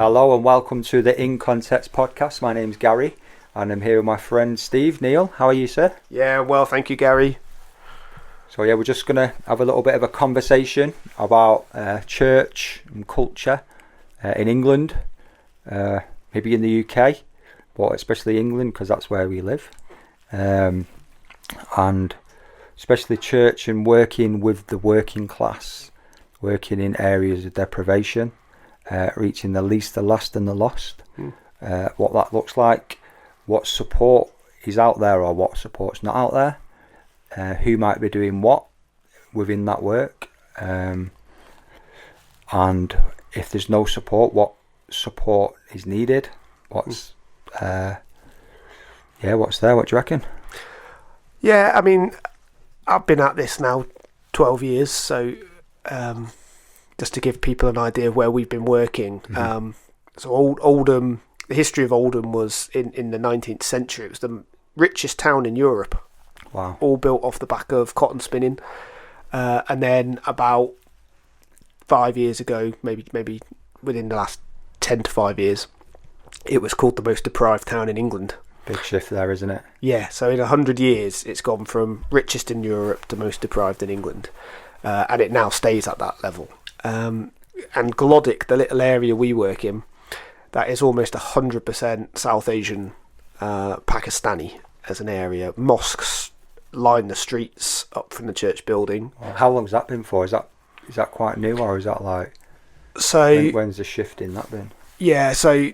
Hello and welcome to the In Context podcast. My name's Gary and I'm here with my friend Steve. Kneale, how are you, sir? Yeah, well, thank you, Gary. So we're just going to have a little bit of a conversation about church and culture in England, maybe in the UK, but especially England because that's where we live. And especially church and working with the working class, working in areas of deprivation, reaching the least, the last and the lost, what that looks like, what support is out there or what support's not out there, who might be doing what within that work, and if there's no support, what support is needed, what's there, what do you reckon? Yeah, I mean, I've been at this now 12 years, so just to give people an idea of where we've been working. So Oldham, the history of Oldham was in the 19th century. It was the richest town in Europe. Wow. All built off the back of cotton spinning. And then about 5 years ago, maybe within the last 10 to 5 years, it was called the most deprived town in England. Big shift there, isn't it? Yeah, so in 100 years, it's gone from richest in Europe to most deprived in England. And it now stays at that level. And Glodick, the little area we work in, that is almost 100% South Asian, Pakistani as an area. Mosques line the streets up from the church building. How long's that been for? Is that quite new, or is that like? So when's the shift in that been? Yeah, so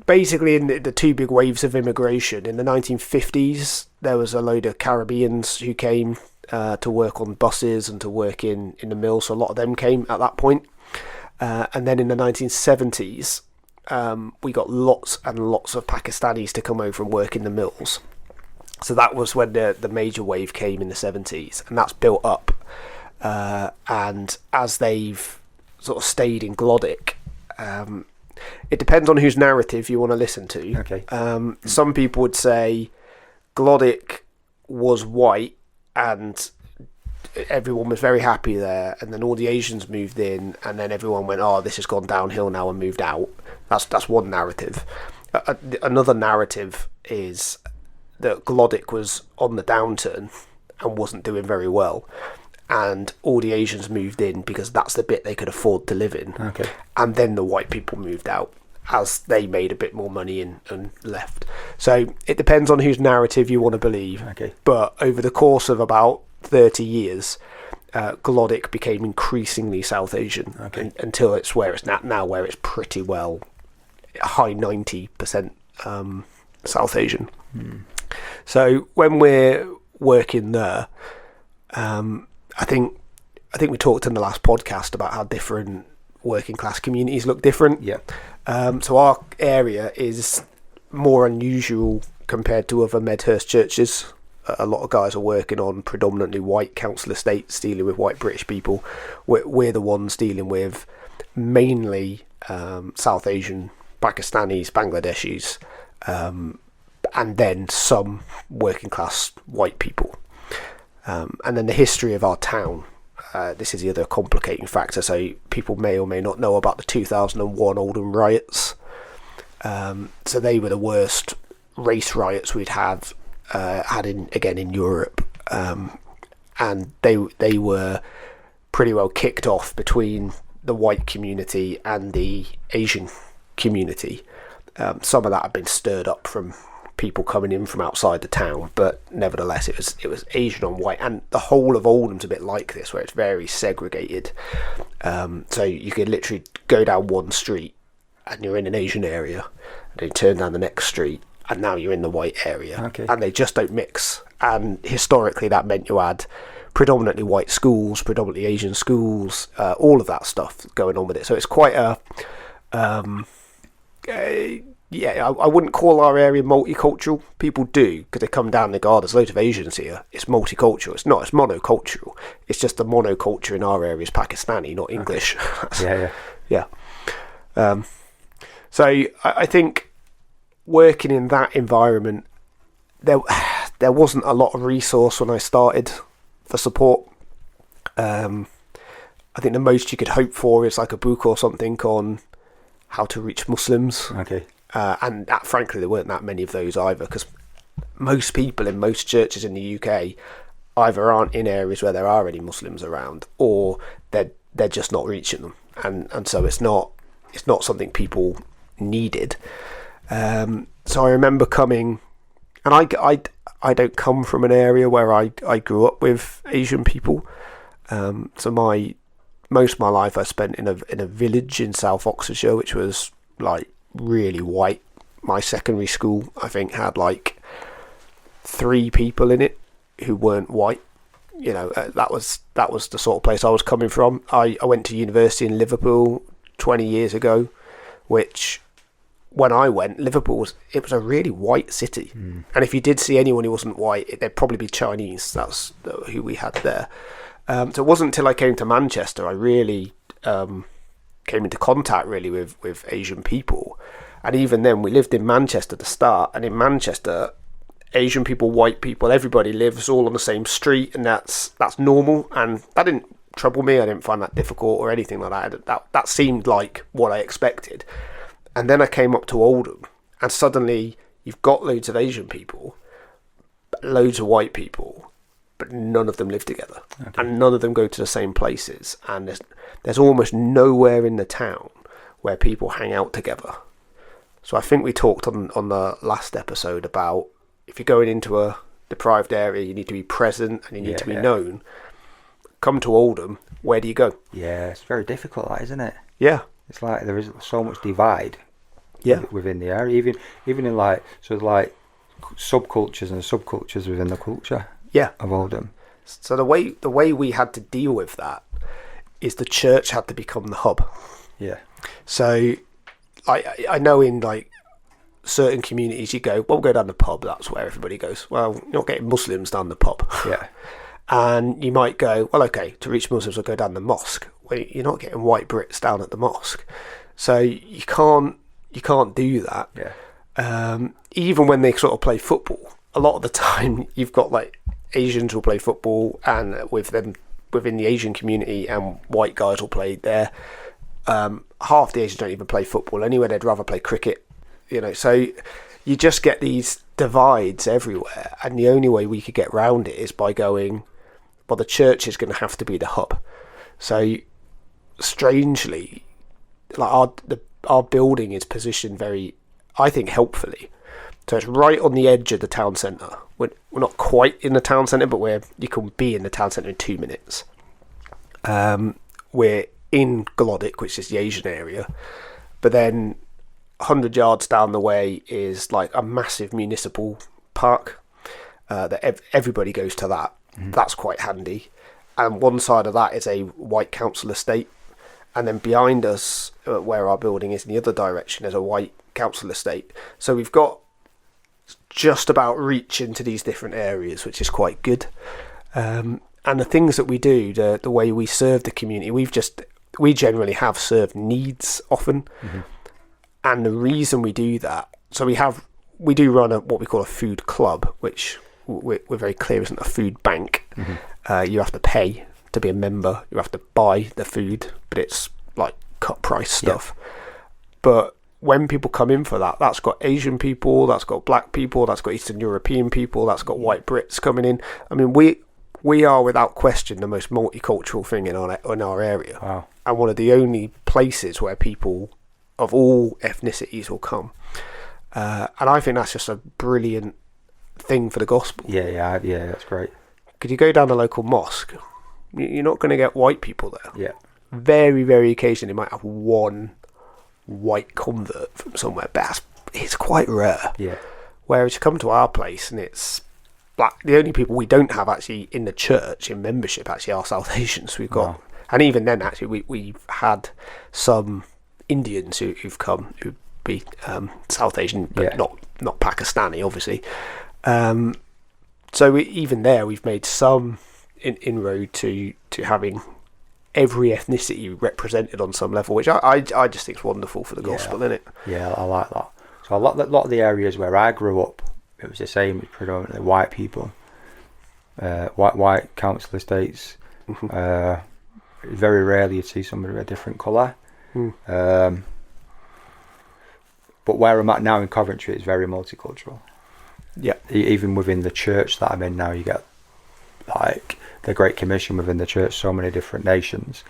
basically in the two big waves of immigration in the 1950s, there was a load of Caribbeans who came to work on buses and to work in the mills. So a lot of them came at that point. And then in the 1970s, we got lots and lots of Pakistanis to come over and work in the mills. So that was when the major wave came in the 70s, and that's built up. And as they've sort of stayed in Glodick, it depends on whose narrative you want to listen to. Okay. Some people would say Glodick was white and everyone was very happy there, and then all the Asians moved in, and then everyone went, oh, this has gone downhill now, and moved out. That's one narrative. Another narrative is that Glodick was on the downturn and wasn't doing very well, and all the Asians moved in because that's the bit they could afford to live in. Okay. And then the white people moved out as they made a bit more money and left. So it depends on whose narrative you want to believe. Okay. But over the course of about 30 years, Glodick became increasingly South Asian, until it's where it's now, where it's pretty well high 90% South Asian. So when we're working there, I think we talked in the last podcast about how different working class communities look different. Yeah. So our area is more unusual compared to other Medhurst churches. A lot of guys are working on predominantly white council estates, dealing with white British people. We're the ones dealing with mainly South Asian, Pakistanis, Bangladeshis, and then some working class white people. And then the history of our town. This is the other complicating factor. So people may or may not know about the 2001 Oldham riots. So they were the worst race riots we'd had in Europe, and they were pretty well kicked off between the white community and the Asian community. Some of that had been stirred up from people coming in from outside the town, but nevertheless it was Asian on white, and the whole of Oldham's a bit like this, where it's very segregated. So you could literally go down one street and you're in an Asian area, and then turn down the next street and now you're in the white area. And they just don't mix. And historically that meant you had predominantly white schools, predominantly Asian schools, all of that stuff going on with it. So it's quite I wouldn't call our area multicultural. People do, because they come down and they go, oh, there's loads of Asians here. It's multicultural. It's not. It's monocultural. It's just the monoculture in our area is Pakistani, not English. Yeah. So I think working in that environment, there wasn't a lot of resource when I started for support. I think the most you could hope for is like a book or something on how to reach Muslims. Okay. And frankly, there weren't that many of those either, because most people in most churches in the UK either aren't in areas where there are any Muslims around, or they're just not reaching them, and so it's not something people needed. So I remember coming, and I don't come from an area where I grew up with Asian people. So most of my life I spent in a village in South Oxfordshire, which was like really white. My secondary school, I think, had like 3 people in it who weren't white. You know, that was the sort of place I was coming from. I went to university in Liverpool 20 years ago, which when I went, Liverpool was a really white city. And if you did see anyone who wasn't white, they'd probably be Chinese. That's who we had there. So it wasn't until I came to Manchester I really came into contact really with Asian people. And even then, we lived in Manchester to start, and in Manchester, Asian people, white people, everybody lives all on the same street, and that's normal. And that didn't trouble me. I didn't find that difficult or anything like that. That seemed like what I expected. And then I came up to Oldham, and suddenly you've got loads of Asian people, loads of white people, but none of them live together, and none of them go to the same places. And there's almost nowhere in the town where people hang out together. So I think we talked on the last episode about if you're going into a deprived area, you need to be present and you need to be known. Come to Oldham, where do you go? Yeah, it's very difficult, that, isn't it? Yeah. It's like there is so much divide within the area, even in like subcultures and subcultures within the culture of Oldham. So the way we had to deal with that is the church had to become the hub. Yeah. So I know in like certain communities you go, well, we'll go down the pub, that's where everybody goes. Well, you're not getting Muslims down the pub. Yeah. And you might go, well, okay, to reach Muslims we'll go down the mosque. Well, you're not getting white Brits down at the mosque. So you can't do that. Yeah. Even when they sort of play football, a lot of the time you've got like Asians will play football and with them within the Asian community, and white guys will play there. Half the Asians don't even play football anyway, they'd rather play cricket. You know, so you just get these divides everywhere, and the only way we could get round it is by going, well, the church is going to have to be the hub. So strangely, like our building is positioned very, I think, helpfully. So it's right on the edge of the town centre. We're not quite in the town centre, but you can be in the town centre in 2 minutes. We're in Glodick, which is the Asian area, but then 100 yards down the way is like a massive municipal park that everybody goes to that. That's quite handy. And one side of that is a white council estate, and then behind us, where our building is in the other direction, is a white council estate. So we've got just about reach into these different areas, which is quite good. And the things that we do, the way we serve the community, we generally have served needs often. And the reason we do that, so we do run what we call a food club, which we're very clear isn't a food bank. You have to pay to be a member, you have to buy the food, but it's like cut price stuff. But when people come in for that, that's got Asian people, that's got black people, that's got Eastern European people, that's got white Brits coming in. I mean, we are without question the most multicultural thing in our area. Wow. And one of the only places where people of all ethnicities will come. And I think that's just a brilliant thing for the gospel. Yeah, that's great. Because you go down the local mosque, you're not going to get white people there. Yeah. Very, very occasionally, you might have one white convert from somewhere, but it's quite rare. Yeah. Whereas you come to our place and it's black. The only people we don't have actually in the church, in membership, actually are South Asians. We've got, and even then, actually, we've had some Indians who've come, who'd be South Asian, but not Pakistani, obviously. So even there, we've made some inroad to having every ethnicity represented on some level, which I just think is wonderful for the gospel, isn't it? Yeah, I like that. So a lot of the areas where I grew up, it was the same. It was predominantly white people, white council estates. Very rarely you'd see somebody with a different colour. But where I'm at now in Coventry, it's very multicultural. Yeah. Even within the church that I'm in now, you get like the Great Commission within the church, so many different nations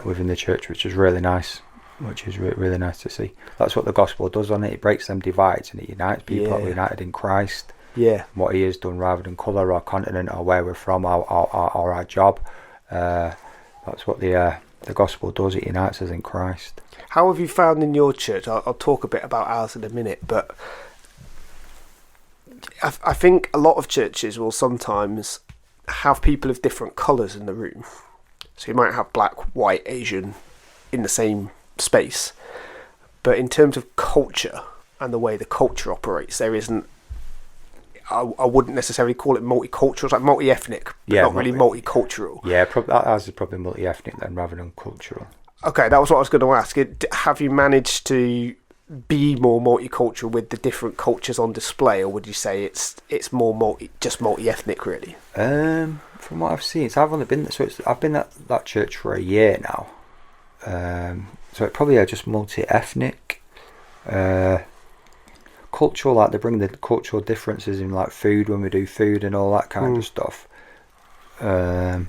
within the church, which is really nice. Which is really nice to see. That's what the gospel does on it. It breaks them divides and it unites people that are united in Christ. Yeah. What he has done rather than colour or continent or where we're from or our job. That's what the gospel does. It unites us in Christ. How have you found in your church? I'll talk a bit about ours in a minute, but I think a lot of churches will sometimes have people of different colours in the room. So you might have black, white, Asian in the same space, but in terms of culture and the way the culture operates, there isn't. I wouldn't necessarily call it multicultural. It's like multi-ethnic, but not really multicultural. Yeah, ours is probably multi-ethnic then, rather than cultural. Okay, that was what I was going to ask. Have you managed to be more multicultural with the different cultures on display, or would you say it's more multi-ethnic really? From what I've seen, so I've only been I've been at that church for a year now. So it probably are just multi-ethnic, cultural. Like they bring the cultural differences in like food when we do food and all that kind of stuff. And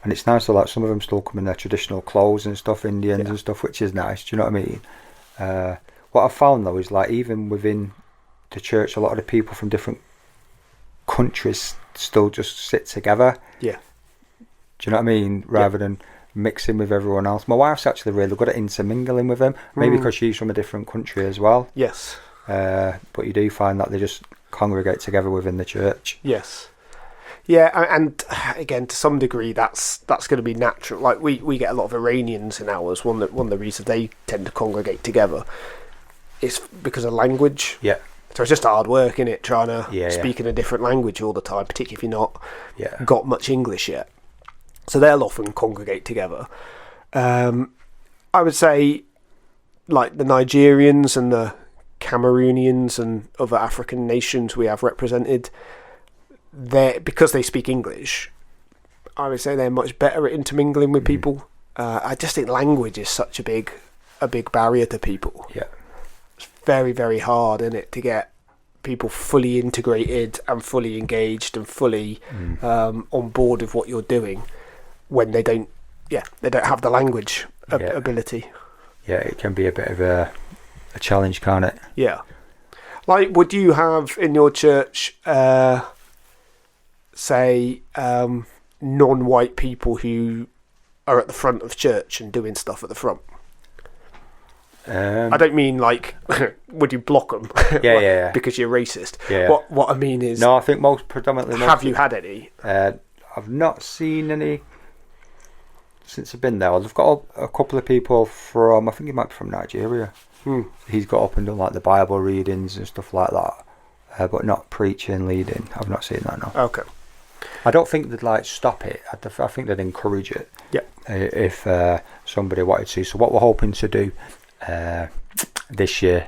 it's nice. So like some of them still come in their traditional clothes and stuff, Indians and stuff, which is nice. Do you know what I mean? What I've found though is like even within the church, a lot of the people from different countries still just sit together. Yeah. Do you know what I mean? Rather than mixing with everyone else. My wife's actually really good at intermingling with them, maybe because she's from a different country as well. Yes. But you do find that they just congregate together within the church. Yes. Yeah, and again, to some degree, that's going to be natural. Like we get a lot of Iranians in ours. One of the reasons they tend to congregate together is because of language. Yeah. So it's just hard work, isn't it? Trying to speak in a different language all the time, particularly if you're not got much English yet. So they'll often congregate together. I would say, like the Nigerians and the Cameroonians and other African nations we have represented, because they speak English, I would say they're much better at intermingling with people. I just think language is such a big barrier to people. Yeah. It's very, very hard, isn't it, to get people fully integrated and fully engaged and fully on board with what you're doing when they don't have the language ability. Yeah, it can be a bit of a challenge, can't it? Yeah. Like, would you have in your church, say, non-white people who are at the front of church and doing stuff at the front? I don't mean like, would you block them? Yeah. Because you're racist. Yeah. What I mean is, no, I think predominantly. Have you had any? I've not seen any since I've been there. I've got a couple of people from, I think he might be from Nigeria. He's got up and done like the Bible readings and stuff like that, but not preaching, leading. I've not seen that, no. Okay. I don't think they'd like stop it. I think they'd encourage it. Yeah. If somebody wanted to. So what we're hoping to do this year,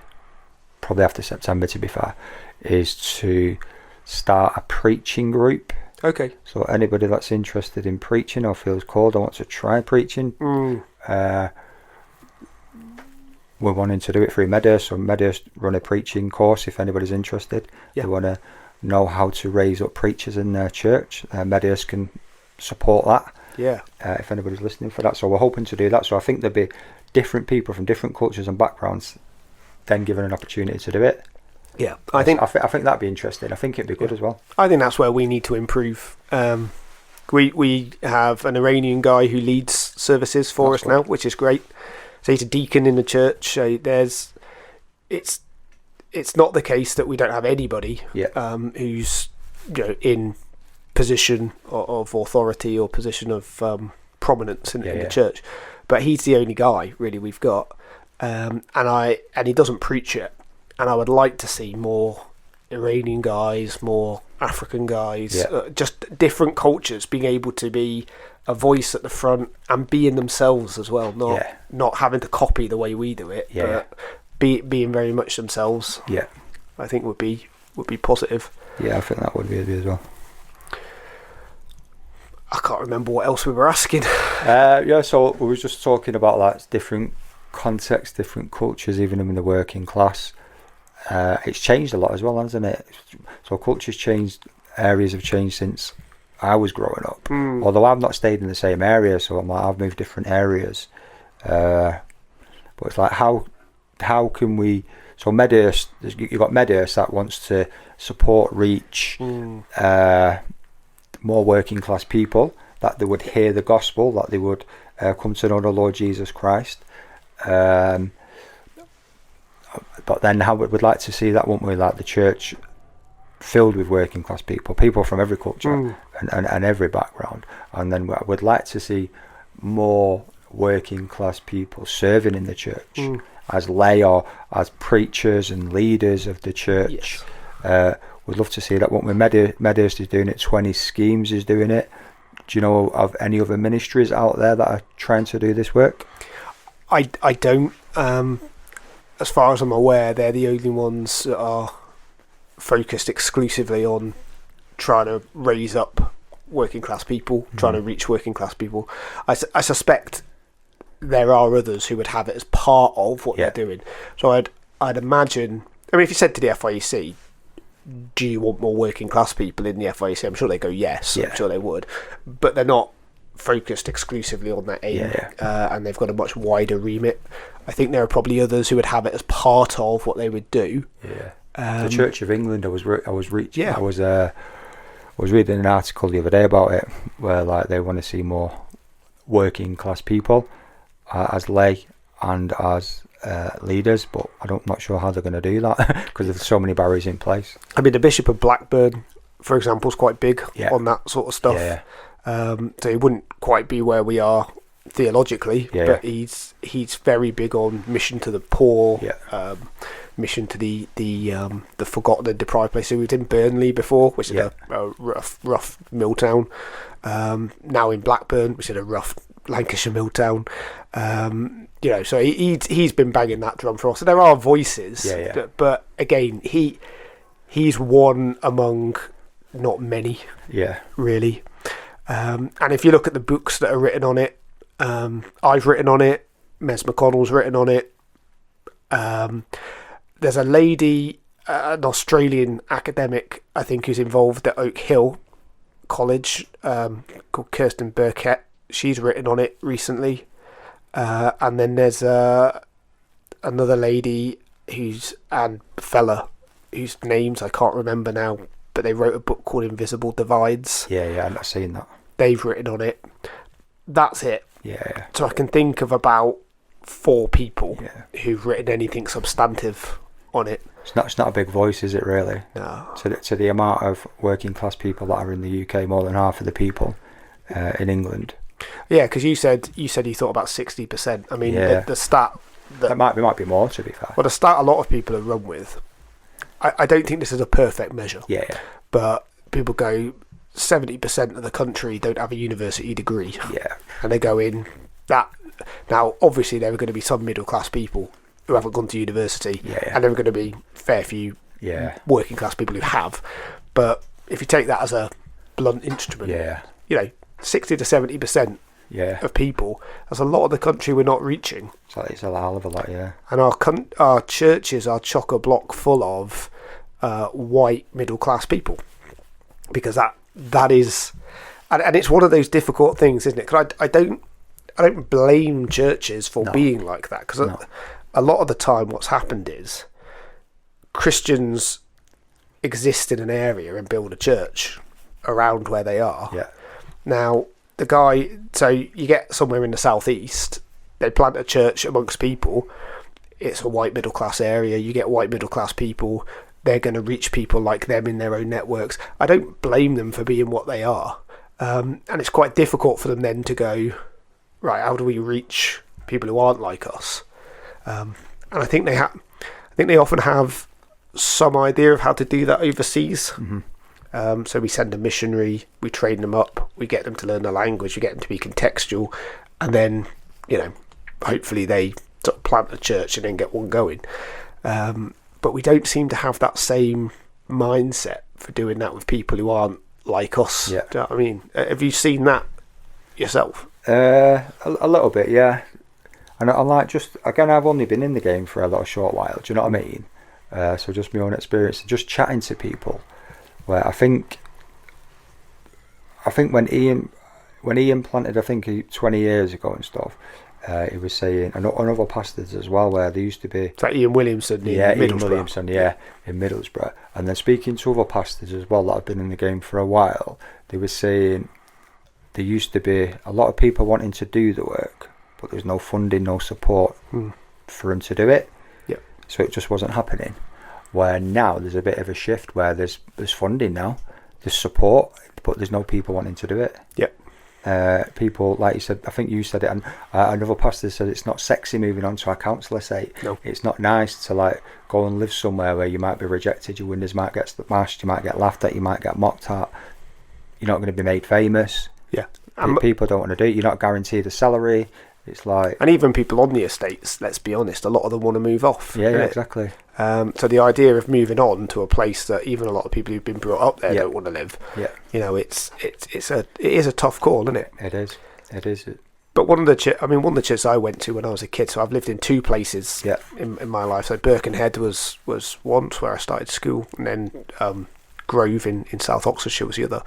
probably after September to be fair, is to start a preaching group. Okay. So anybody that's interested in preaching or feels called or wants to try preaching, we're wanting to do it through Medhurst. So Medhurst run a preaching course if anybody's interested. Yeah. They want to know how to raise up preachers in their church. Medhurst can support that. Yeah. If anybody's listening for that. So we're hoping to do that. So I think there'll be different people from different cultures and backgrounds then given an opportunity to do it. Yeah, I think that'd be interesting. I think it'd be good as well. I think that's where we need to improve. We have an Iranian guy who leads services for us now, which is great. So he's a deacon in the church. So it's not the case that we don't have anybody who's in position of authority or position of prominence in the church, but he's the only guy really we've got, and he doesn't preach it. And I would like to see more Iranian guys, more African guys, just different cultures being able to be a voice at the front and being themselves as well, not having to copy the way we do it, but being very much themselves. Yeah, I think would be positive. Yeah, I think that would be as well. I can't remember what else we were asking. So we were just talking about like different contexts, different cultures, even in the working class. It's changed a lot as well, hasn't it? So culture's changed, areas have changed since I was growing up. Although I've not stayed in the same area, so I've moved different areas. But it's like, how can we? So Medhurst, you've got Medhurst that wants to support, reach more working class people, that they would hear the gospel, that they would come to know the Lord Jesus Christ. But then how we'd like to see that, wouldn't we? Like the church filled with working class people from every culture and every background. And then we'd like to see more working class people serving in the church as lay or as preachers and leaders of the church. Yes. We'd love to see that, wouldn't we? Medhurst is doing it, 20 Schemes is doing it. Do you know of any other ministries out there that are trying to do this work? I don't. As far as I'm aware, they're the only ones that are focused exclusively on trying to raise up working class people, trying to reach working class people. I suspect there are others who would have it as part of what they're doing. So I'd imagine. I mean, if you said to the FIEC, do you want more working class people in the FIEC? I'm sure they go yes. I'm sure they would, but they're not focused exclusively on that aim, and they've got a much wider remit. I think there are probably others who would have it as part of what they would do. The Church of England, I was reading an article the other day about it, where like they want to see more working class people as lay and as leaders, but I'm not sure how they're going to do that because there's so many barriers in place. I mean, the Bishop of Blackburn, for example, is quite big on that sort of stuff. So he wouldn't quite be where we are theologically, but he's very big on mission to the poor, mission to the forgotten and deprived place. So he was in Burnley before, which is a rough mill town. Now in Blackburn, which is a rough Lancashire mill town. So he's been banging that drum for us. So there are voices, but again, he's one among not many, really. And if you look at the books that are written on it, I've written on it, Mes McConnell's written on it. There's a lady, an Australian academic, I think, who's involved at Oak Hill College, called Kirsten Burkett. She's written on it recently. And then there's another lady and fella whose names I can't remember now, but they wrote a book called Invisible Divides. I've not seen that. They've written on it. That's it. So I can think of about 4 people who've written anything substantive on it. It's not a big voice, is it really? No. To the amount of working class people that are in the UK, more than half of the people in England. Yeah, because you said you thought about 60%. I mean, the stat that might be more, to be fair. Well, the stat a lot of people have run with. I don't think this is a perfect measure. But people go 70% of the country don't have a university degree. And they go in that. Now, obviously, there are going to be some middle class people who haven't gone to university, and there are going to be fair few working class people who have. But if you take that as a blunt instrument, 60 to 70% of people, that's a lot of the country we're not reaching. So it's a hell of a lot, And our churches are chock-a-block full of white middle class people, because that is, and it's one of those difficult things, isn't it? Because I don't blame churches for being like that, because a lot of the time what's happened is Christians exist in an area and build a church around where they are. Now, so you get somewhere in the southeast, they plant a church amongst people, it's a white middle class area, you get white middle class people, they're going to reach people like them in their own networks. I don't blame them for being what they are. And it's quite difficult for them then to go, right, how do we reach people who aren't like us? And I think they often have some idea of how to do that overseas. So we send a missionary, we train them up, we get them to learn the language, we get them to be contextual, and then, hopefully they sort of plant a church and then get one going. But we don't seem to have that same mindset for doing that with people who aren't like us. Do you know what I mean? Have you seen that yourself? A little bit, And I like, just again, I've only been in the game for a little short while. Do you know what I mean? So just my own experience, just chatting to people. Where I think when Ian planted, I think 20 years ago and stuff, he was saying, and other pastors as well, where there used to be... It's like Ian Williamson in Ian Middlesbrough. Williamson, in Middlesbrough. And then speaking to other pastors as well that have been in the game for a while, they were saying there used to be a lot of people wanting to do the work, but there's no funding, no support for them to do it. Yeah. So it just wasn't happening. Where now there's a bit of a shift where there's funding now, there's support, but there's no people wanting to do it. Yeah. People, like you said, I think you said it, and another pastor said it's not sexy moving on to a council estate. No. It's not nice to like go and live somewhere where you might be rejected, your windows might get smashed, you might get laughed at, you might get mocked at, you're not going to be made famous. Yeah. People don't want to do it, you're not guaranteed a salary. It's like... And even people on the estates, let's be honest, a lot of them want to move off. Yeah, exactly. So the idea of moving on to a place that even a lot of people who've been brought up there don't want to live. Yeah. You know, it is a tough call, isn't it? It is. But one of the churches I went to when I was a kid, so I've lived in two places in my life. So Birkenhead was once where I started school, and then Grove in South Oxfordshire was the other.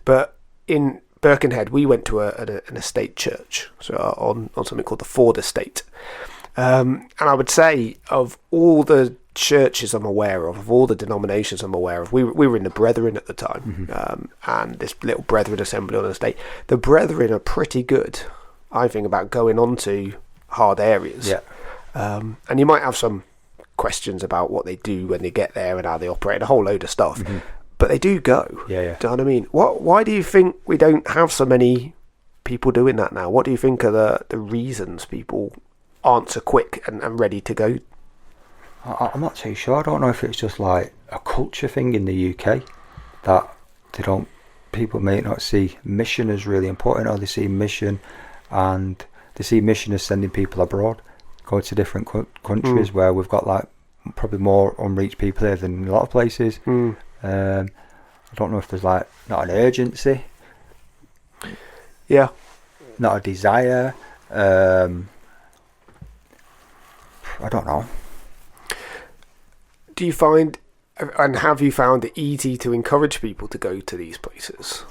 But in Birkenhead, we went to an estate church, so on something called the Ford Estate. And I would say of all the churches I'm aware of all the denominations I'm aware of, we were in the Brethren at the time, and this little Brethren assembly on the estate. The Brethren are pretty good, I think, about going on to hard areas. Yeah. And you might have some questions about what they do when they get there and how they operate, and a whole load of stuff. But they do go. Yeah. Do you know what I mean? Why do you think we don't have so many people doing that now? What do you think are the reasons people aren't so quick and ready to go? I'm not too sure. I don't know if it's just like a culture thing in the UK that people may not see mission as really important, or they see mission as sending people abroad, go to different countries where we've got like probably more unreached people here than in a lot of places. I don't know if there's like not an urgency, not a desire. I don't know. Do you find, and have you found it easy to encourage people to go to these places?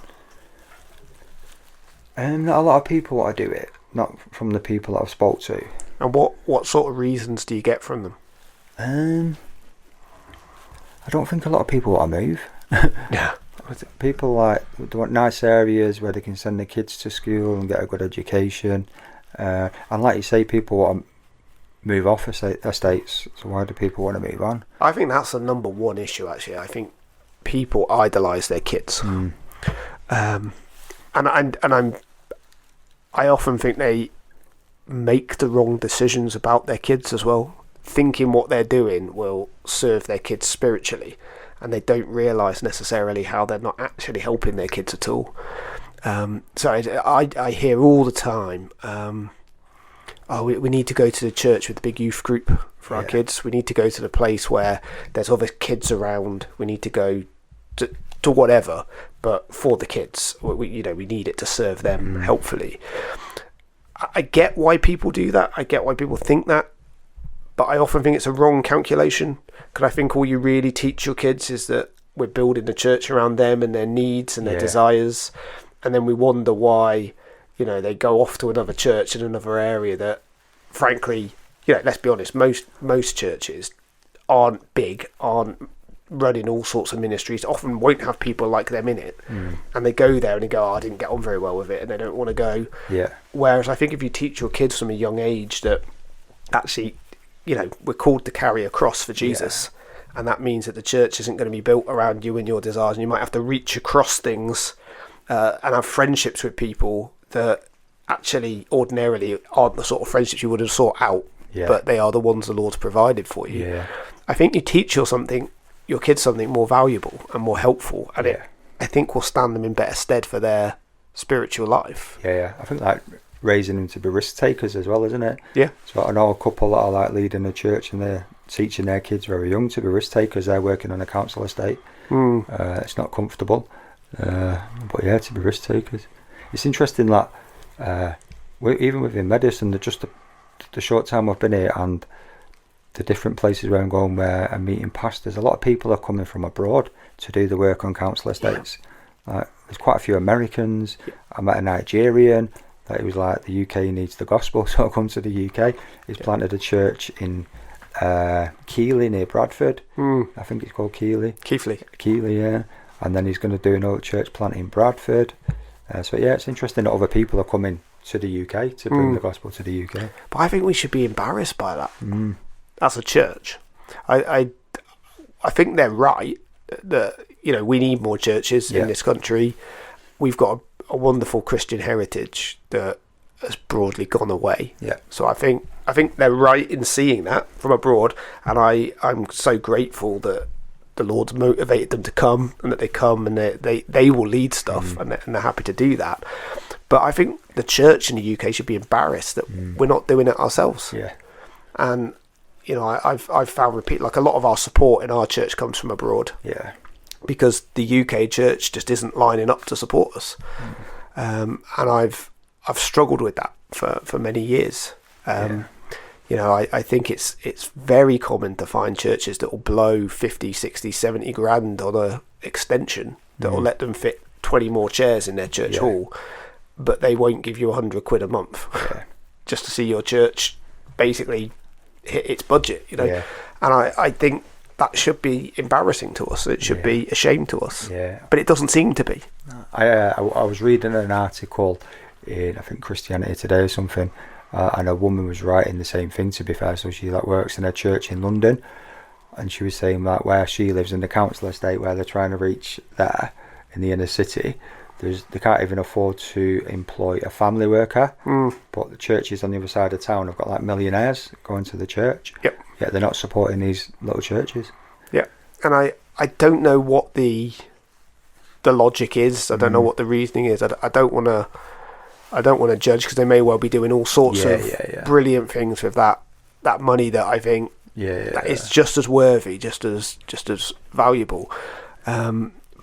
Not a lot of people want to do it, not from the people that I've spoke to. And what sort of reasons do you get from them? I don't think a lot of people want to move. Yeah. People they want nice areas where they can send their kids to school and get a good education. And like you say, people want to move off estates. So why do people want to move on? I think that's the number one issue, actually. I think people idolise their kids. I often think they make the wrong decisions about their kids as well, thinking what they're doing will serve their kids spiritually, and they don't realise necessarily how they're not actually helping their kids at all. So I hear all the time, we need to go to the church with a big youth group for our kids. We need to go to the place where there's other kids around. We need to go to whatever, but for the kids, we need it to serve them helpfully. I get why people do that. I get why people think that. But I often think it's a wrong calculation, because I think all you really teach your kids is that we're building the church around them and their needs and their desires, and then we wonder why, they go off to another church in another area that, frankly, let's be honest, most churches aren't running all sorts of ministries, often won't have people like them in it, and they go there and they go, I didn't get on very well with it, and they don't want to go. Whereas I think if you teach your kids from a young age that actually, we're called to carry a cross for Jesus, and that means that the church isn't going to be built around you and your desires, and you might have to reach across things and have friendships with people that actually ordinarily aren't the sort of friendships you would have sought out, but they are the ones the Lord's provided for you. I think you teach your kids something more valuable and more helpful, and it, I think, will stand them in better stead for their spiritual life. I think like raising them to be risk takers as well, isn't it? So I know a couple that are like leading a church and they're teaching their kids very young to be risk takers. They're working on a council estate. It's not comfortable, but to be risk takers. It's interesting that even within medicine, the short time I've been here and the different places where I'm going where I'm meeting pastors, a lot of people are coming from abroad to do the work on council estates. There's quite a few Americans. I met a Nigerian that he was like, the UK needs the gospel, so I come to the UK. He's planted a church in Keighley near Bradford. I think it's called Keighley. Keighley, yeah. And then he's going to do another church plant in Bradford. So yeah, it's interesting that other people are coming to the UK to bring the gospel to the UK. But I think we should be embarrassed by that as a church. I think they're right that, you know, we need more churches in this country. We've got a wonderful Christian heritage that has broadly gone away. Yeah. So I think they're right in seeing that from abroad, and I'm so grateful that the Lord's motivated them to come, and that they come and they will lead stuff, and they're happy to do that. But I think the church in the UK should be embarrassed that we're not doing it ourselves. Yeah. And you know, I've found like a lot of our support in our church comes from abroad. Yeah. Because the UK church just isn't lining up to support us, and I've struggled with that for many years. You know, I think it's very common to find churches that will blow 50, 60, 70 grand on a extension that will let them fit 20 more chairs in their church hall, but they won't give you 100 quid a month just to see your church basically hit its budget, you know. And I think that should be embarrassing to us. It should be a shame to us. But it doesn't seem to be. I was reading an article in, I think, Christianity Today or something, and a woman was writing the same thing, to be fair. So she like works in a church in London, and she was saying that where she lives in the council estate where they're trying to reach there in the inner city, they can't even afford to employ a family worker. But the churches on the other side of town have got like millionaires going to the church. Yet they're not supporting these little churches. And I don't know what the logic is. I don't know what the reasoning is. I don't want to judge, because they may well be doing all sorts of brilliant things with that money that I think that is just as worthy, just as valuable.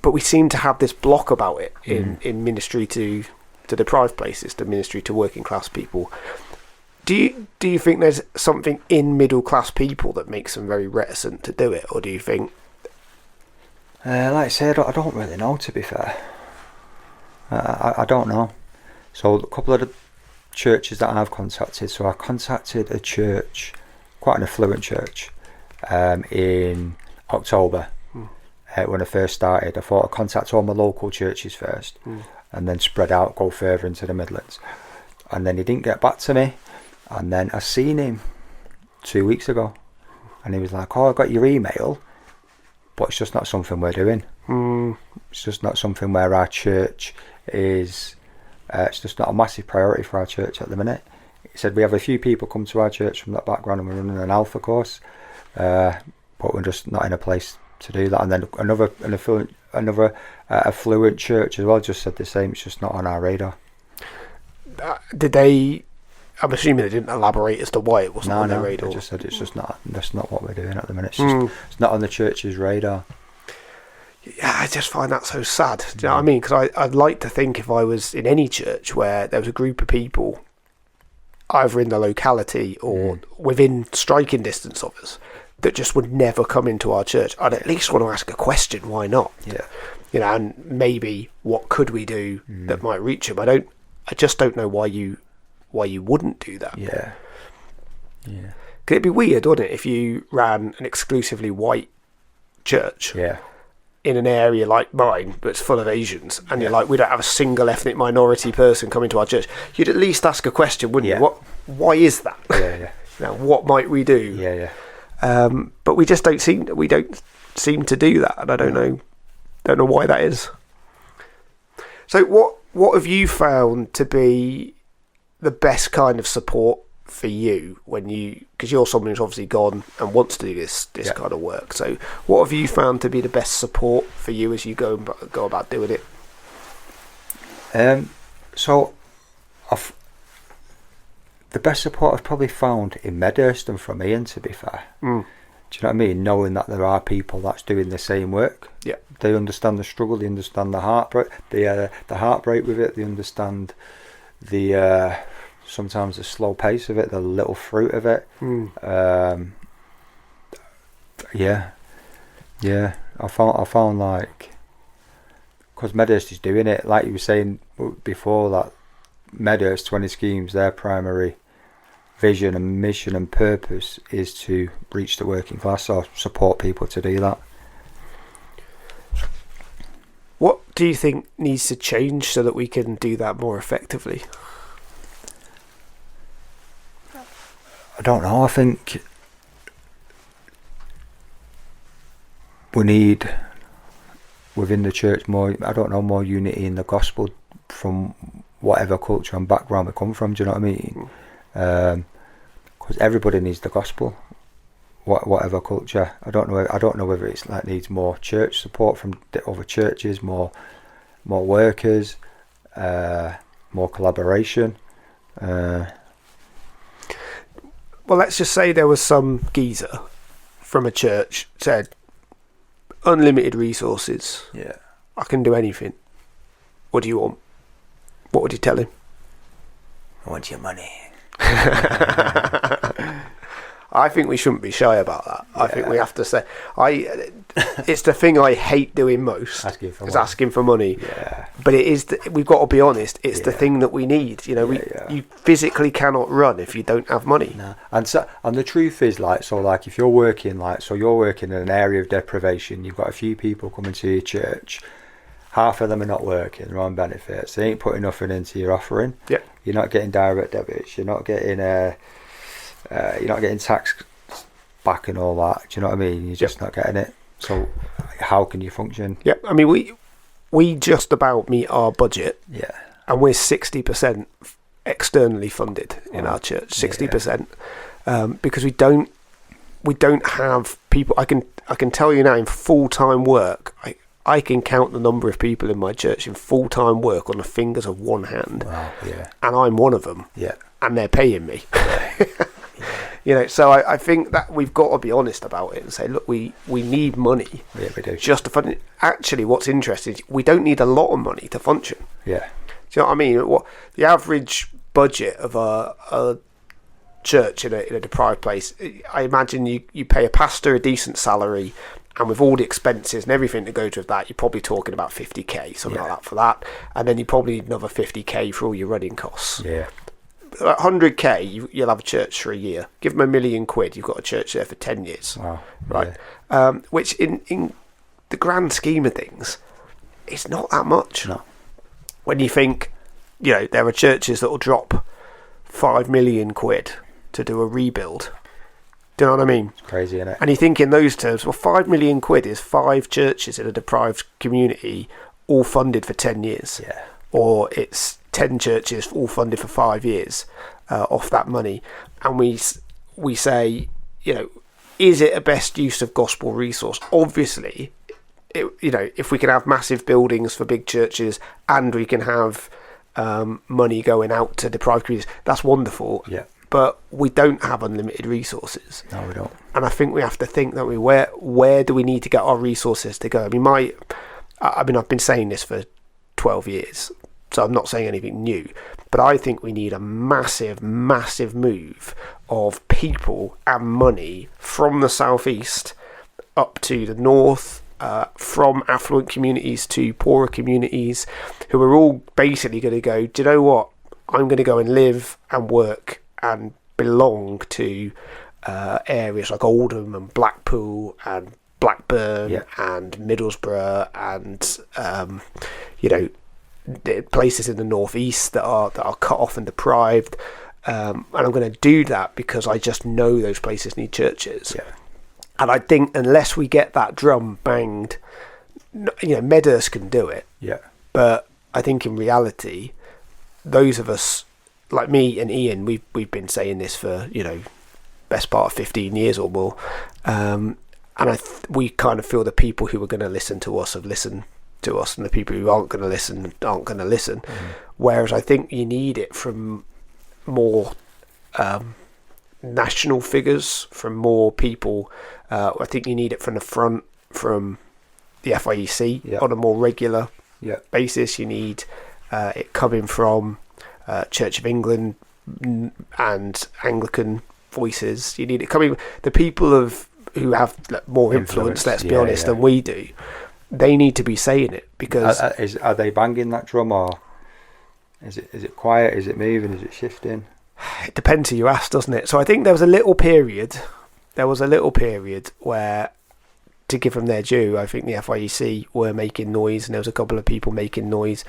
But we seem to have this block about it in ministry to deprived places, to ministry to working class people. Do you think there's something in middle class people that makes them very reticent to do it, or do you think? Like I said, I don't really know, to be fair. I don't know. So a couple of the churches that I've contacted. So I contacted a church, quite an affluent church, in October. When I first started, I thought I'd contact all my local churches first, and then spread out, go further into the Midlands. And then he didn't get back to me. And then I seen him 2 weeks ago, and he was like, "Oh, I got your email, but it's just not something we're doing. It's just not something where our church is. It's just not a massive priority for our church at the minute." He said, "We have a few people come to our church from that background, and we're running an alpha course, but we're just not in a place to do that." And then another affluent church as well just said the same. It's just not on our radar. Did they? I'm assuming they didn't elaborate as to why it wasn't on their radar. They just said it's just not. That's not what we're doing at the minute. It's not on the church's radar. Yeah, I just find that so sad. Do you know what I mean? Because I'd like to think if I was in any church where there was a group of people, either in the locality or within striking distance of us, that just would never come into our church, I'd at least want to ask a question. Why not? Yeah. You know, and maybe what could we do that might reach them? I just don't know why you wouldn't do that. Yeah. Could it be weird, wouldn't it, if you ran an exclusively white church? Yeah. In an area like mine that's full of Asians, and you're like, we don't have a single ethnic minority person coming to our church, you'd at least ask a question, wouldn't you? Why is that? Now, what might we do? But we just don't seem to do that, and I don't know why that is. So what have you found to be the best kind of support for you because you're someone who's obviously gone and wants to do this kind of work? So what have you found to be the best support for you as you go about doing it? So the best support I've probably found in Medhurst and from Ian, to be fair. Do you know what I mean? Knowing that there are people that's doing the same work. Yeah. They understand the struggle, they understand the heartbreak, the heartbreak with it, they understand the sometimes the slow pace of it, the little fruit of it. I found like, because Medhurst is doing it, like you were saying before, that Medhurst 20 schemes, their primary vision and mission and purpose is to reach the working class or support people to do that. What do you think needs to change so that we can do that more effectively? I don't know. I think we need within the church more unity in the gospel from whatever culture and background we come from. Do you know what I mean? Because everybody needs the gospel, whatever culture. I don't know whether it's like needs more church support from the other churches, more workers, more collaboration. Well, let's just say there was some geezer from a church said, unlimited resources. Yeah. I can do anything. What do you want? What would you tell him? I want your money. I think we shouldn't be shy about that. Yeah. I think we have to say, it's the thing I hate doing most. Asking for money. Yeah. But it is. We've got to be honest. It's the thing that we need. You know, you physically cannot run if you don't have money. No. And the truth is, like, if you're working, in an area of deprivation, you've got a few people coming to your church. Half of them are not working, they're on benefits. They ain't putting nothing into your offering. Yeah. You're not getting direct debits. You're not getting tax back and all that. Do you know what I mean? You're just not getting it. So how can you function? Yeah. I mean, we just about meet our budget. Yeah. And we're 60% externally funded in our church. 60%, because we don't have people. I can tell you now, in full-time work, I can count the number of people in my church in full-time work on the fingers of one hand. Wow, yeah. And I'm one of them. Yeah. And they're paying me. You know, so I think that we've got to be honest about it and say, look, we need money. Yeah, we do. Just to fund it. Actually, what's interesting is we don't need a lot of money to function. Yeah. Do you know what I mean? What the average budget of a church in a deprived place, I imagine you pay a pastor a decent salary, and with all the expenses and everything that goes with that, you're probably talking about 50k, something like that for that. And then you probably need another 50k for all your running costs. Yeah. 100k, you'll have a church for a year. Give them £1 million, you've got a church there for 10 years. Wow. Right. Yeah. Which in the grand scheme of things, it's not that much. No. When you think, you know, there are churches that will drop £5 million to do a rebuild. Do you know what I mean? It's crazy, isn't it? And you think in those terms, well, £5 million is 5 churches in a deprived community, all funded for 10 years. Yeah. Or it's 10 churches all funded for 5 years off that money. And we say, you know, is it a best use of gospel resource? Obviously, if we can have massive buildings for big churches and we can have money going out to deprived communities, that's wonderful. Yeah. But we don't have unlimited resources. No, we don't. And I think we have to think that where do we need to get our resources to go? I mean, I've been saying this for 12 years, so I'm not saying anything new. But I think we need a massive, massive move of people and money from the southeast up to the north, from affluent communities to poorer communities, who are all basically going to go, do you know what? I'm going to go and live and work and belong to areas like Oldham and Blackpool and Blackburn and Middlesbrough and the places in the northeast that are cut off and deprived, and I'm going to do that because I just know those places need churches. And I think unless we get that drum banged, Medhurst can do it, but I think in reality, those of us like me and Ian, we've been saying this for best part of 15 years or more, and we kind of feel the people who are going to listen to us have listened to us, and the people who aren't going to listen aren't going to listen. Whereas I think you need it from more national figures, from more people. I think you need it from the front, from the FIEC on a more regular basis. You need it coming from Church of England and Anglican voices. You need it coming. The people who have more influence, let's be honest, than we do. They need to be saying it, because are they banging that drum, or is it quiet? Is it moving? Is it shifting? It depends who you ask, doesn't it? So I think there was a little period where, to give them their due, I think the FIEC were making noise, and there was a couple of people making noise,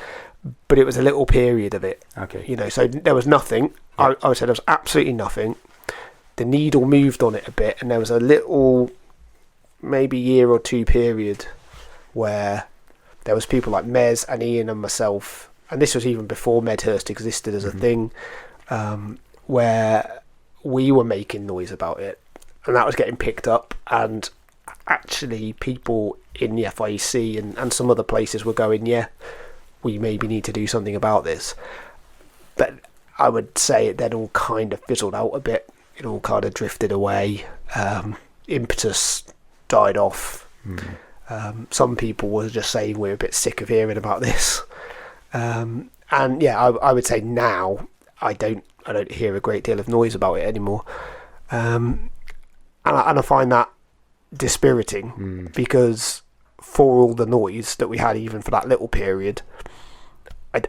but it was a little period of it. Okay. You know, so there was nothing. Yeah. I would say there was absolutely nothing. The needle moved on it a bit, and there was a little, maybe year or two period where there was people like Mez and Ian and myself, and this was even before Medhurst existed as a thing, where we were making noise about it, and that was getting picked up, and actually people in the FIEC and some other places were going, yeah, we maybe need to do something about this. But I would say it then all kind of fizzled out a bit. It all kind of drifted away. Impetus died off. Some people were just saying we're a bit sick of hearing about this. And yeah, I would say now I don't hear a great deal of noise about it anymore. And I find that dispiriting, because for all the noise that we had, even for that little period,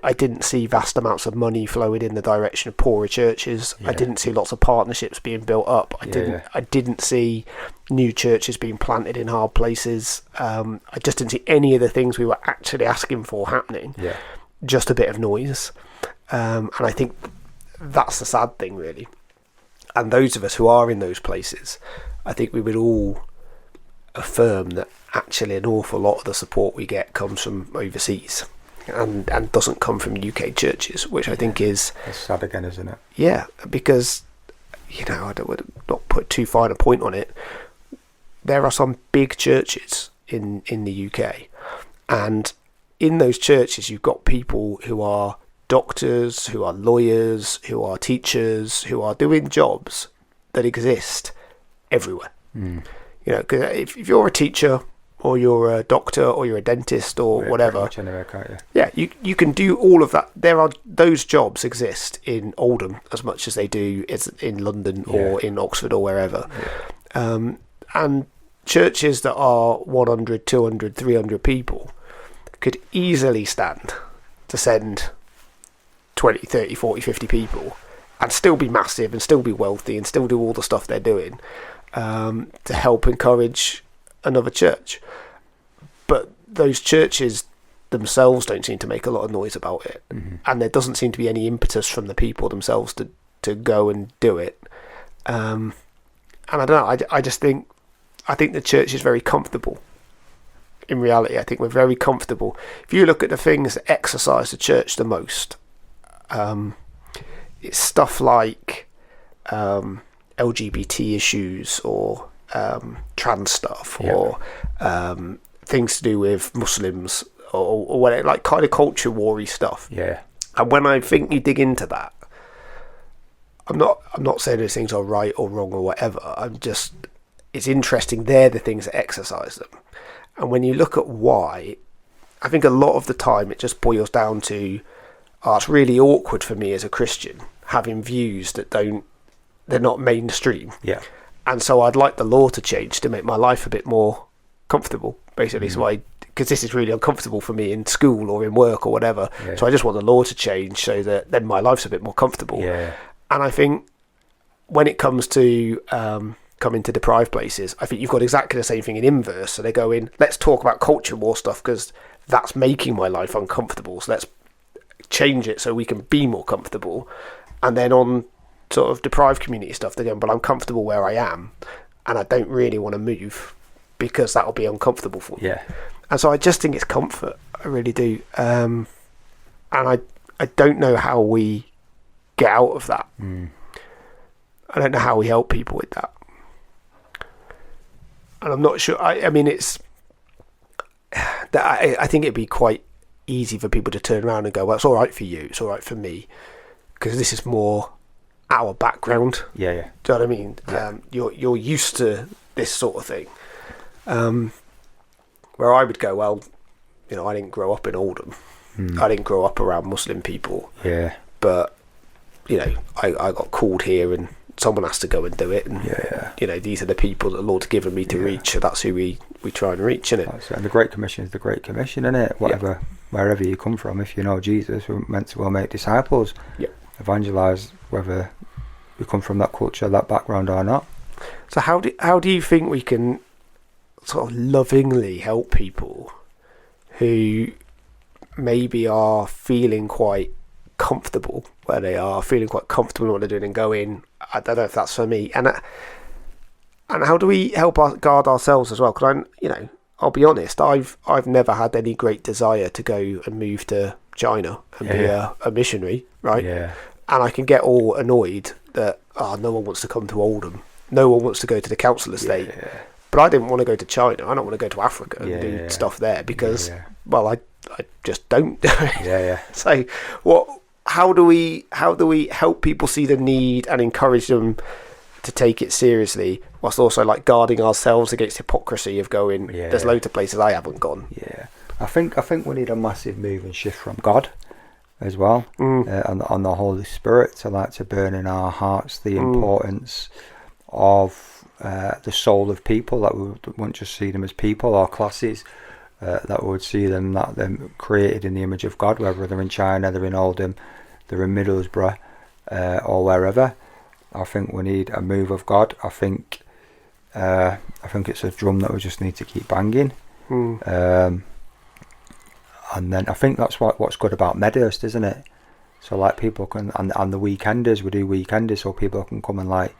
I didn't see vast amounts of money flowing in the direction of poorer churches. I didn't see lots of partnerships being built up. I didn't see new churches being planted in hard places. I just didn't see any of the things we were actually asking for happening. Just a bit of noise. And I think that's the sad thing, really. And those of us who are in those places, I think we would all affirm that actually an awful lot of the support we get comes from overseas and doesn't come from UK churches, which I think is... It's sad again, isn't it? Yeah, because, you know, I would not put too fine a point on it. There are some big churches in the UK, and in those churches you've got people who are doctors, who are lawyers, who are teachers, who are doing jobs that exist everywhere. You know, because if you're a teacher, or you're a doctor, or you're a dentist, or whatever, anywhere, can't you? Yeah, you can do all of that. Those jobs exist in Oldham as much as they do in London or in Oxford or wherever. And churches that are 100, 200, 300 people could easily stand to send 20, 30, 40, 50 people and still be massive and still be wealthy and still do all the stuff they're doing to help encourage another church. But those churches themselves don't seem to make a lot of noise about it, and there doesn't seem to be any impetus from the people themselves to go and do it. And I don't know, I think the church is very comfortable. In reality, I think we're very comfortable. If you look at the things that exercise the church the most, it's stuff like LGBT issues, or trans stuff, or things to do with Muslims, or whatever, like kind of culture war-y stuff. And when I think you dig into that, I'm not saying those things are right or wrong or whatever. It's interesting. They're the things that exercise them. And when you look at why, I think a lot of the time it just boils down to, it's really awkward for me as a Christian having views that they're not mainstream. And so I'd like the law to change to make my life a bit more comfortable, basically. So because this is really uncomfortable for me in school or in work or whatever. So I just want the law to change so that then my life's a bit more comfortable. And I think when it comes to coming to deprived places, I think you've got exactly the same thing in inverse. So they go in, let's talk about culture war stuff because that's making my life uncomfortable. So let's change it so we can be more comfortable. And then on sort of deprived community stuff, they're going, but I'm comfortable where I am and I don't really want to move because that'll be uncomfortable for me. And so I just think it's comfort. I really do. And I don't know how we get out of that. I don't know how we help people with that. And I'm not sure. I mean, it's that I think it'd be quite easy for people to turn around and go, well, it's all right for you, it's all right for me, because this is more our background. Do you know what I mean? You're used to this sort of thing. Where I would go, well, you know, I didn't grow up in Oldham. I didn't grow up around Muslim people. But I got called here and someone has to go and do it, and these are the people that the Lord's given me to reach, so that's who we try and reach, isn't it? And the Great Commission is the Great Commission, isn't it? Wherever you come from, if you know Jesus, we're meant to go make disciples, evangelise, whether we come from that culture, that background or not. So how do you think we can sort of lovingly help people who maybe are feeling quite comfortable where they are, feeling quite comfortable in what they're doing, and going, I don't know if that's for me, and how do we help guard ourselves as well? Because I'll be honest, I've never had any great desire to go and move to China and be a missionary, right? Yeah. And I can get all annoyed that no one wants to come to Oldham, no one wants to go to the council estate. Yeah. But I didn't want to go to China. I don't want to go to Africa and do stuff there because, well, I just don't. So, how do we help people see the need and encourage them to take it seriously, whilst also like guarding ourselves against hypocrisy of going, there's loads of places I haven't gone. Yeah, I think we need a massive move and shift from God as well, on the Holy Spirit to burn in our hearts the importance of the soul of people, that we wouldn't just see them as people or classes, that we would see them created in the image of God, whether they're in China, they're in Oldham, they're in Middlesbrough, or wherever. I think we need a move of God. I think it's a drum that we just need to keep banging. And then I think that's what's good about Medhurst, isn't it? So like people can, and the weekenders, we do weekenders so people can come and like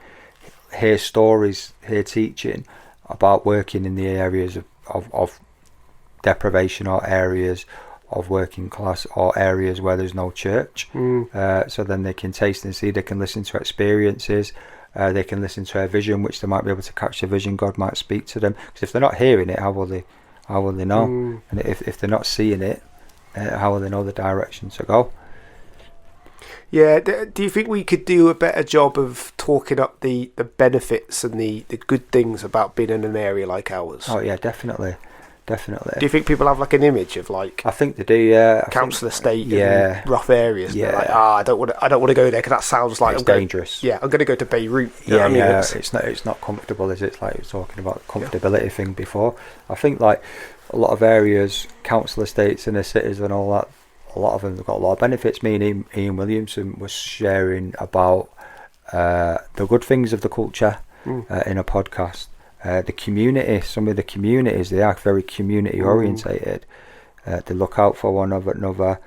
hear stories, hear teaching about working in the areas of deprivation, or areas of working class, or areas where there's no church. So then they can taste and see, they can listen to experiences, they can listen to a vision, which they might be able to catch a vision. God might speak to them, because if they're not hearing it, how will they know? And if they're not seeing it, how will they know the direction to go? Yeah, do you think we could do a better job of talking up the benefits and the good things about being in an area like ours? Oh yeah, definitely. Do you think people have like an image of like? I think they do. Yeah. Council estate. Yeah. Rough areas. Yeah. Like, I don't want to go there because that sounds like it's dangerous. I'm going to go to Beirut. It's not comfortable, is it? It's like we were talking about the comfortability thing before. I think like a lot of areas, council estates in the cities and all that, a lot of them have got a lot of benefits. Me and Ian Williamson was sharing about the good things of the culture in a podcast. The community, some of the communities, they are very community orientated. They look out for one another,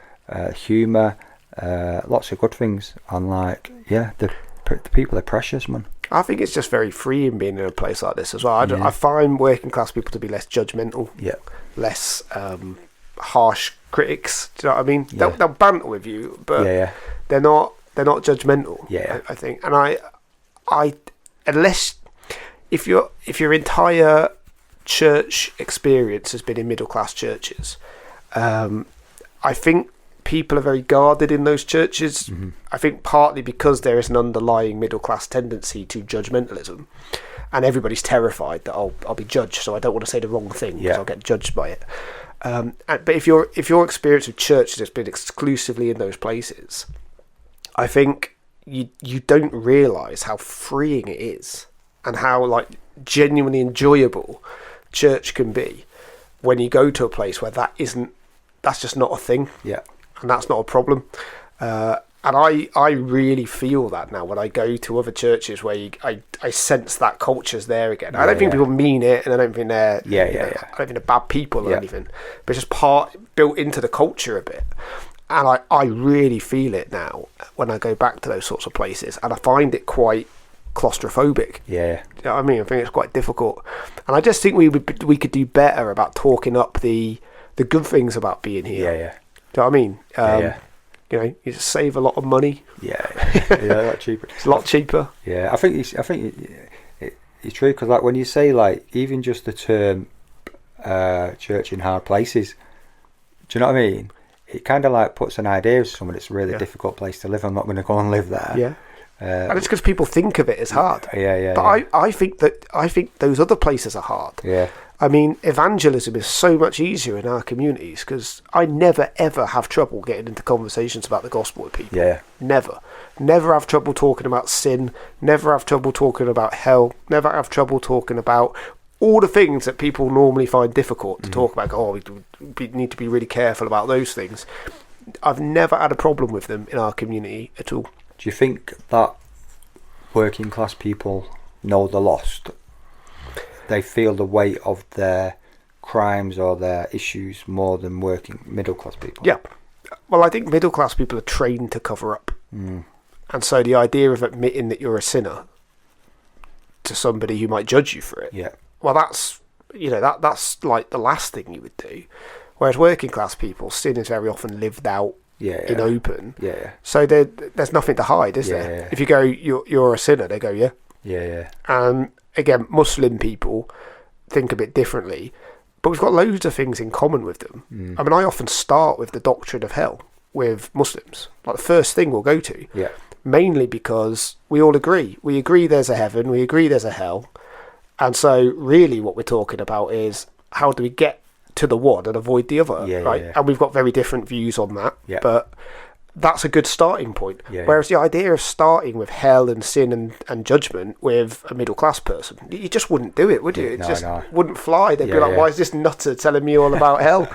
humour, lots of good things. And like, the people are precious, man. I think it's just very freeing being in a place like this as well. I find working class people to be less judgmental, less harsh critics. Do you know what I mean? They'll banter with you, but they're not judgmental. I think, and I unless. If your entire church experience has been in middle class churches, I think people are very guarded in those churches. I think partly because there is an underlying middle class tendency to judgmentalism, and everybody's terrified that I'll be judged, so I don't want to say the wrong thing because I'll get judged by it. But if your experience of church has been exclusively in those places, I think you don't realise how freeing it is. And how like genuinely enjoyable church can be when you go to a place where that's just not a thing. Yeah. And that's not a problem. And I really feel that now when I go to other churches where I sense that culture's there again. I don't think people mean it, and I don't think they're I don't think they're bad people or anything. But it's just built into the culture a bit. And I really feel it now when I go back to those sorts of places, and I find it quite claustrophobic. You know what I mean? I think it's quite difficult, and I just think we could do better about talking up the good things about being here. Do you know what I mean? You just save a lot of money. A lot cheaper. It's a lot cheaper. I think it's true, because like when you say like even just the term church in hard places, do you know what I mean? It kind of like puts an idea of someone, it's a really difficult place to live, I'm not going to go and live there. And it's because people think of it as hard. But I think those other places are hard. Yeah. I mean, evangelism is so much easier in our communities because I never ever have trouble getting into conversations about the gospel with people. Yeah. Never have trouble talking about sin. Never have trouble talking about hell. Never have trouble talking about all the things that people normally find difficult to talk about. Oh, we need to be really careful about those things. I've never had a problem with them in our community at all. Do you think that working class people know the lost? They feel the weight of their crimes or their issues more than working middle class people? Yeah. Well, I think middle class people are trained to cover up. And so the idea of admitting that you're a sinner to somebody who might judge you for it, well, that's like the last thing you would do. Whereas working class people, sin is very often lived out in open. So there's nothing to hide, is there? If you go, you're a sinner, they go, yeah. And again, Muslim people think a bit differently, but we've got loads of things in common with them. I mean, I often start with the doctrine of hell with Muslims, like the first thing we'll go to. Mainly because we all agree. We agree there's a heaven, we agree there's a hell. And so really what we're talking about is how do we get to the one and avoid the other, right? And we've got very different views on that, but that's a good starting point. Whereas the idea of starting with hell and sin and judgment with a middle class person, you just wouldn't do it, would you? It wouldn't fly. They'd be like, why is this nutter telling me all about hell?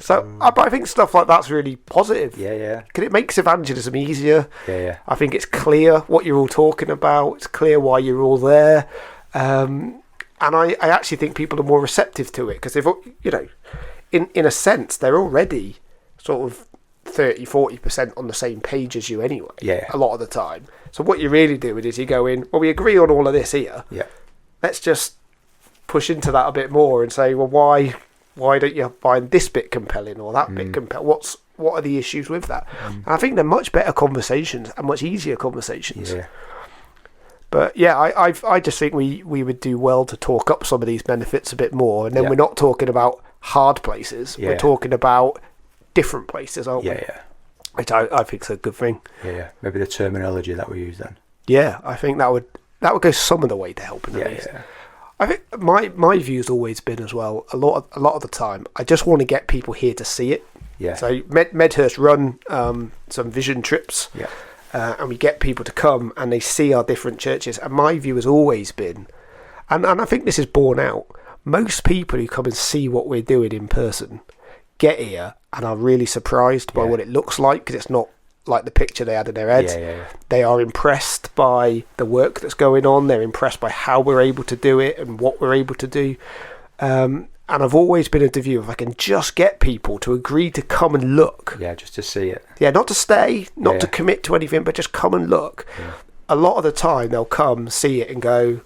So I think stuff like that's really positive. Because it makes evangelism easier. I think it's clear what you're all talking about. It's clear why you're all there. And I actually think people are more receptive to it because they've, in a sense, they're already sort of 30-40% on the same page as you anyway. A lot of the time. So what you're really doing is you go in, well, we agree on all of this here. Let's just push into that a bit more and say, well, why don't you find this bit compelling or that bit compelling? What are the issues with that? And I think they're much better conversations and much easier conversations. But I just think we would do well to talk up some of these benefits a bit more, and then we're not talking about hard places. We're talking about different places, aren't we? Which I think is a good thing. Maybe the terminology that we use then. I think that would go some of the way to helping these. I think my view's always been as well. A lot of the time, I just want to get people here to see it. So Medhurst run some vision trips. And we get people to come and they see our different churches. And my view has always been, and I think this is borne out, most people who come and see what we're doing in person get here and are really surprised by what it looks like, because it's not like the picture they had in their heads. They are impressed by the work that's going on. They're impressed by how we're able to do it and what we're able to do. And I've always been of the view, if I can just get people to agree to come and look. Just to see it. Not to stay, not to commit to anything, but just come and look. A lot of the time they'll come, see it and go,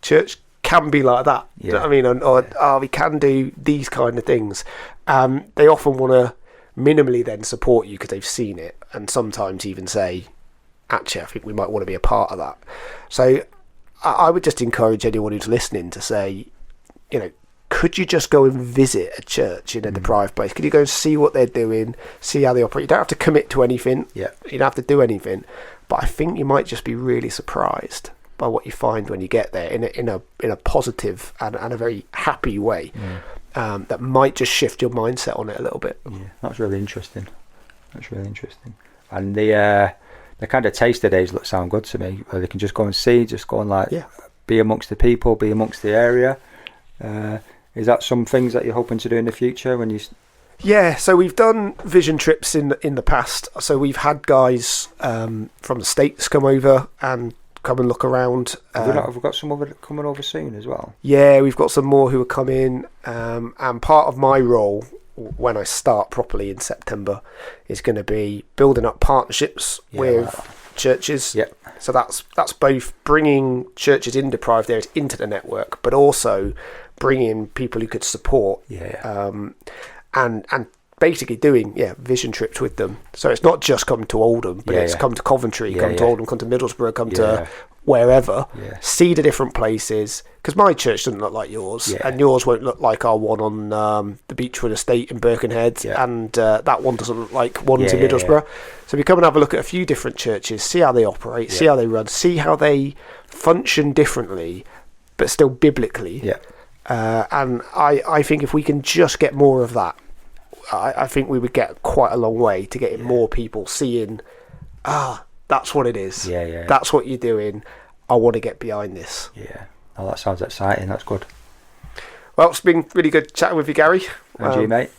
church can be like that. You know what I mean? Or we can do these kind of things. They often want to minimally then support you because they've seen it, and sometimes even say, actually, I think we might want to be a part of that. So I would just encourage anyone who's listening to say, could you just go and visit a church in a deprived place? Could you go and see what they're doing, see how they operate? You don't have to commit to anything. You don't have to do anything. But I think you might just be really surprised by what you find when you get there in a positive and a very happy way. That might just shift your mindset on it a little bit. That's really interesting. And the kind of taster days sound good to me, where they can just go and see, just go and be amongst the people, be amongst the area. Is that some things that you're hoping to do in the future when you? So we've done vision trips in the past. So we've had guys from the States come over and come and look around. Have we got some other coming over soon as well? We've got some more who are coming. And part of my role when I start properly in September is going to be building up partnerships with churches. So that's both bringing churches in deprived areas into the network, but also bringing people who could support and basically doing vision trips with them. So it's not just come to Oldham, but it's come to Coventry, come to Oldham, come to Middlesbrough, come to wherever, Yeah. see the different places, because my church doesn't look like yours, Yeah. and yours won't look like our one on the Beechwood Estate in Birkenhead, Yeah. and that one doesn't look like ones in Yeah. Middlesbrough. So we come and have a look at a few different churches, see how they operate, see Yeah. how they run, see how they function differently, but still biblically. Yeah. And I think if we can just get more of that, I think we would get quite a long way to getting more people seeing, that's what it is. Yeah, yeah. That's what you're doing. I want to get behind this. Yeah. Oh, that sounds exciting. That's good. Well, it's been really good chatting with you, Gary. And you, mate.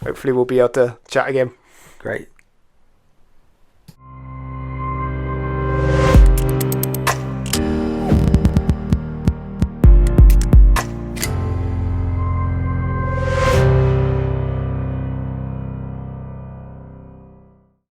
Hopefully we'll be able to chat again. Great.